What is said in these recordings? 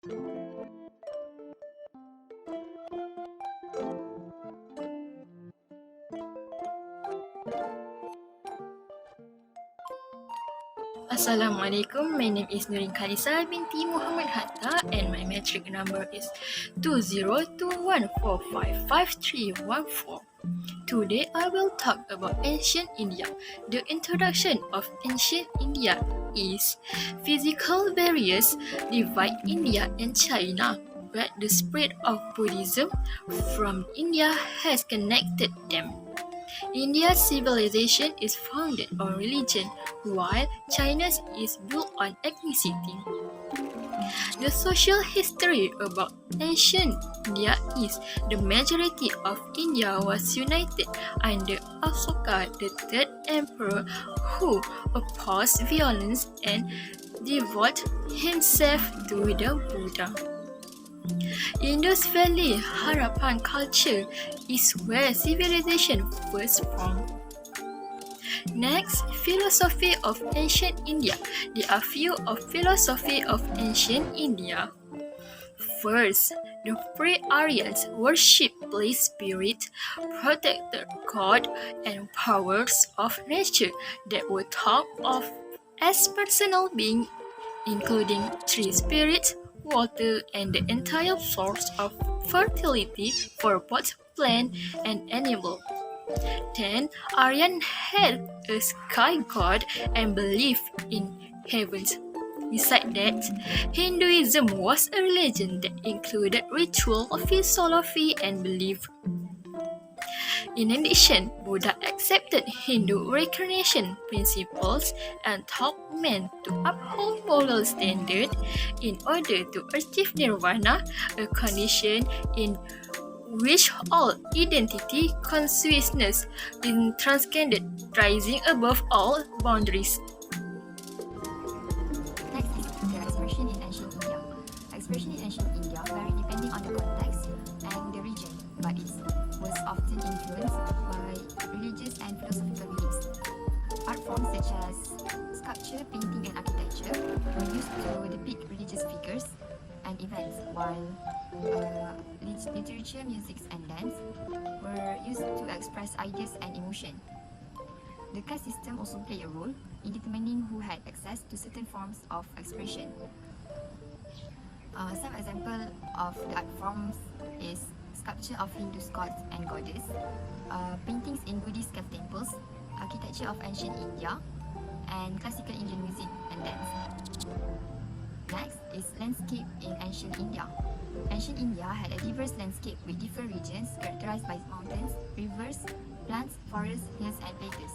Assalamualaikum, my name is Nurin Khalisa binti Muhammad Hatta and my metric number is 2021455314. Today I will talk about ancient India. The introduction of ancient India is physical barriers divide India and China, but the spread of Buddhism from India has connected them. India's civilization is founded on religion, while China's is built on ethnicity. The social history about ancient India is the majority of India was united under Asoka, the third emperor, who opposed violence and devoted himself to the Buddha. Indus Valley Harappan culture is where civilization first formed. Next, philosophy of ancient India. There are few of philosophy of ancient India. First, the pre-Aryans worshipped place spirit, protected God, and powers of nature that were thought of as personal beings, including tree spirits, water, and the entire source of fertility for both plant and animal. Then, Aryan had a sky god and believed in heavens. Besides that, Hinduism was a religion that included ritual, philosophy, and belief. In addition, Buddha accepted Hindu reincarnation principles and taught men to uphold moral standards in order to achieve nirvana, a condition in which all identity consciousness is transcended, rising above all boundaries. Next is the expression in ancient India. Expression in ancient India vary depending on the context and the region, but it was often influenced by religious and philosophical beliefs. Art forms such as sculpture, painting, and architecture were used to depict religious figures and events, while literature, music, and dance were used to express ideas and emotion. The caste system also played a role in determining who had access to certain forms of expression. Some example of the art forms is sculpture of Hindu gods and goddess, paintings in Buddhist cave temples, architecture of ancient India, and classical Indian music and dance. Next is landscape in ancient India. Ancient India had a diverse landscape with different regions characterized by mountains, rivers, plants, forests, hills, and plateaus.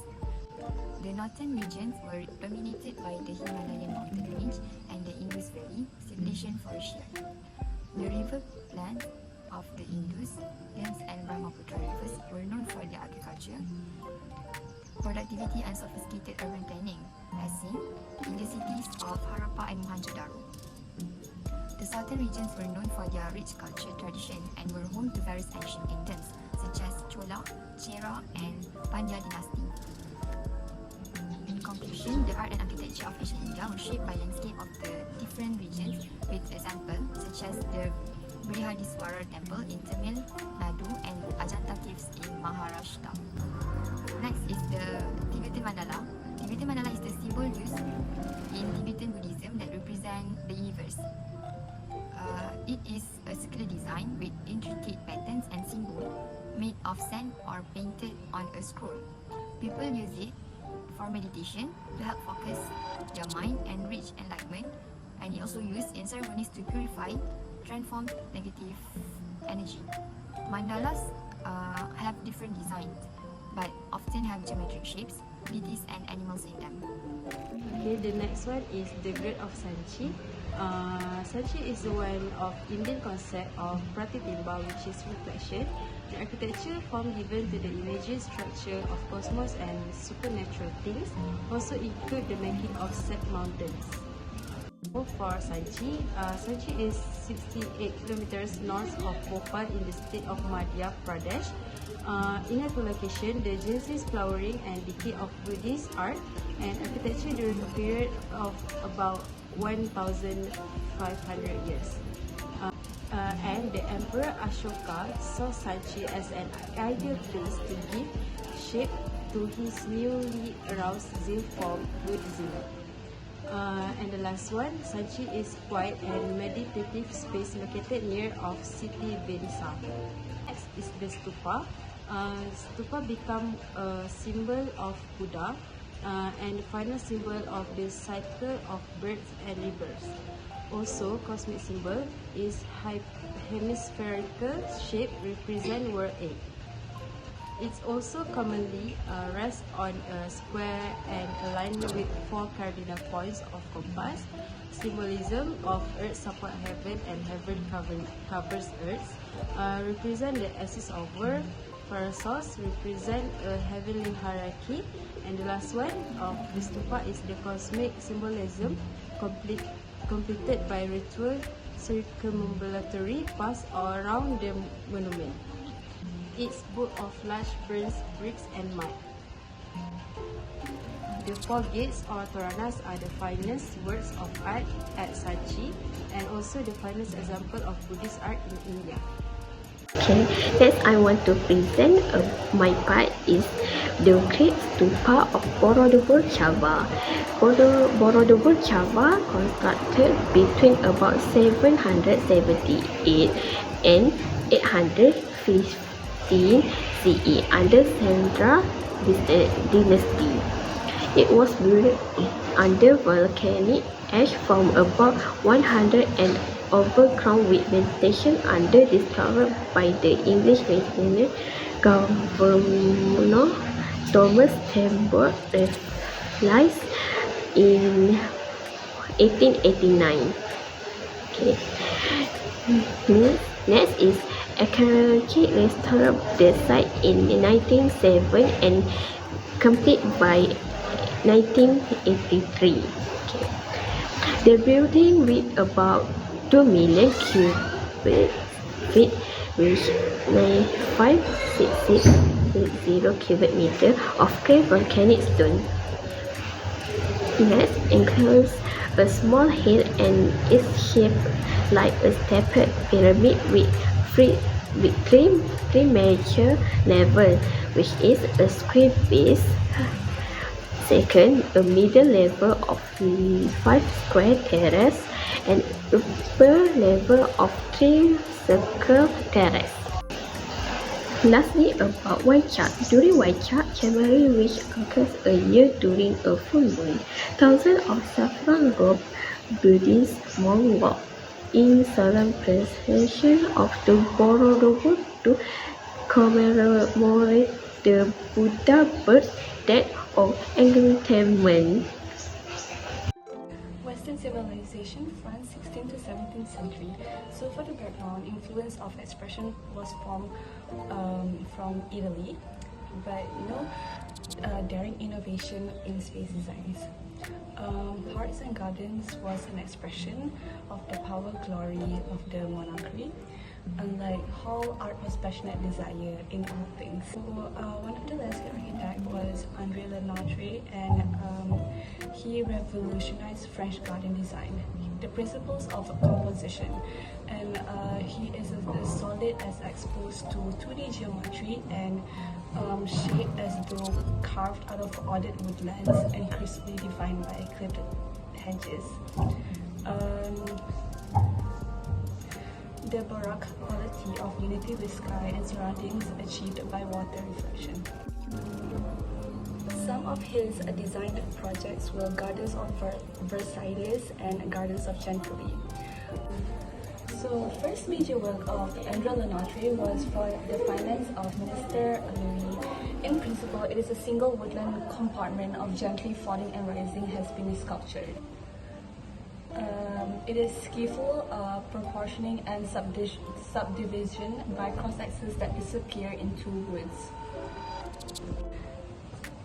The northern regions were dominated by the Himalayan mountain range and the Indus Valley civilization for Asia. The river plants of the Indus, Ganges, and Brahmaputra rivers were known for their agriculture, productivity, and sophisticated urban planning, as seen in the cities of Harappa and Mohenjo-daro. The southern regions were known for their rich culture tradition and were home to various ancient kingdoms such as Chola, Chera, and Pandya dynasty. In conclusion, the art and architecture of ancient India were shaped by landscape of the different regions, with examples such as the Brihadiswara temple in Tamil Nadu and Ajanta caves in Maharashtra. Next is the Tibetan mandala. Tibetan mandala is the symbol used in Tibetan Buddhism that represent the universe. It is a circular design with intricate patterns and symbols made of sand or painted on a scroll. People use it for meditation to help focus their mind and reach enlightenment, and it also used in ceremonies to purify, transform negative energy. Mandalas have different designs, but often have geometric shapes, deities, and animals in them. Okay, the next one is the grade of Sanchi. Sanchi is one of Indian concept of Pratibimba, which is reflection. The architecture form given to the imagery structure of cosmos and supernatural things also include the making of set mountains. For Sanchi, Sanchi is 68 kilometers north of Bhopal in the state of Madhya Pradesh. In her location, the Genesis, flowering, and decay of Buddhist art and architecture during a period of about 1,500 years. And the Emperor Ashoka saw Sanchi as an ideal place to give shape to his newly aroused zeal for Buddhism. And the last one, Sanchi is quiet and meditative space located near of city Venisa. Next is the stupa. Stupa become a symbol of Buddha and the final symbol of the cycle of births and rebirths. Also, cosmic symbol is hemispherical shape represent world 8. It's also commonly rests on a square and aligned with 4 cardinal points of compass. Symbolism of earth support heaven and heaven covers earth. Represent the axis of world. Parasols represent a heavenly hierarchy. And the last one of the stupa is the cosmic symbolism completed by ritual circumambulatory pass around the monument. It's built of large burnt bricks and mud. The 4 gates or toranas are the finest works of art at Sanchi and also the finest example of Buddhist art in India. Okay, next I want to present my part is the Great Stupa of Borobudur, Java. Borobudur, Java constructed between about 778 and 815 CE under Sandra dynasty. It was built under volcanic ash from about 100 and overgrown with vegetation under discovered by the English Lieutenant Governor Thomas Temple realized in 1889. Okay. Next is archaeology restored the site in 1907 and complete by 1983. Okay. The building with about 2 million cubic feet, which 956660 cubic meter of clear volcanic stone. Next includes a small hill and is shaped like a stepped pyramid with three major levels, which is a square base. Second, a middle level of 5 square terrace and upper level of 3 circle terrace. Lastly, about Waichak. During Waichak ceremony, which occurs a year during a full moon, thousands of saffron-robed Buddhist monks walk in solemn procession of the Borobudur to commemorate the Buddha birth, death, or enlightenment. Western civilization, France, 16th to 17th century. So for the background, influence of expression was formed from Italy, but daring innovation in space designs. Parks and gardens was an expression of the power glory of the monarchy. Unlike Hall, art was passionate desire in all things. So one of the landscape architects was André Lenotre, and he revolutionized French garden design, the principles of composition, and he is as solid as exposed to 2D geometry and shaped as though carved out of ordered woodlands and crisply defined by clipped hedges. The baroque quality of unity with sky and surroundings achieved by water reflection. Some of his designed projects were Gardens of Versailles and Gardens of Chantilly. So, first major work of André Lenotre was for the finance of Minister Louis. In principle, it is a single woodland compartment of gently falling and rising has been sculptured. It is skillful proportioning and subdivision by cross-axes that disappear into woods.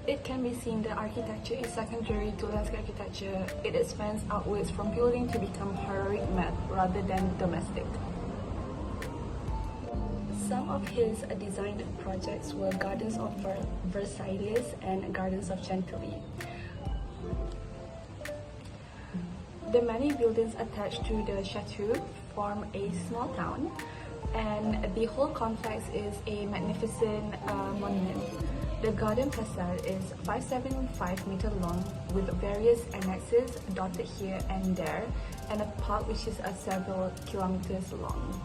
It can be seen that architecture is secondary to landscape architecture. It expands outwards from building to become heroic math rather than domestic. Some of his designed projects were Gardens of Versailles and Gardens of Chantilly. The many buildings attached to the chateau form a small town, and the whole complex is a magnificent monument. The garden facade is 575 meter long with various annexes dotted here and there, and a park which is several kilometers long.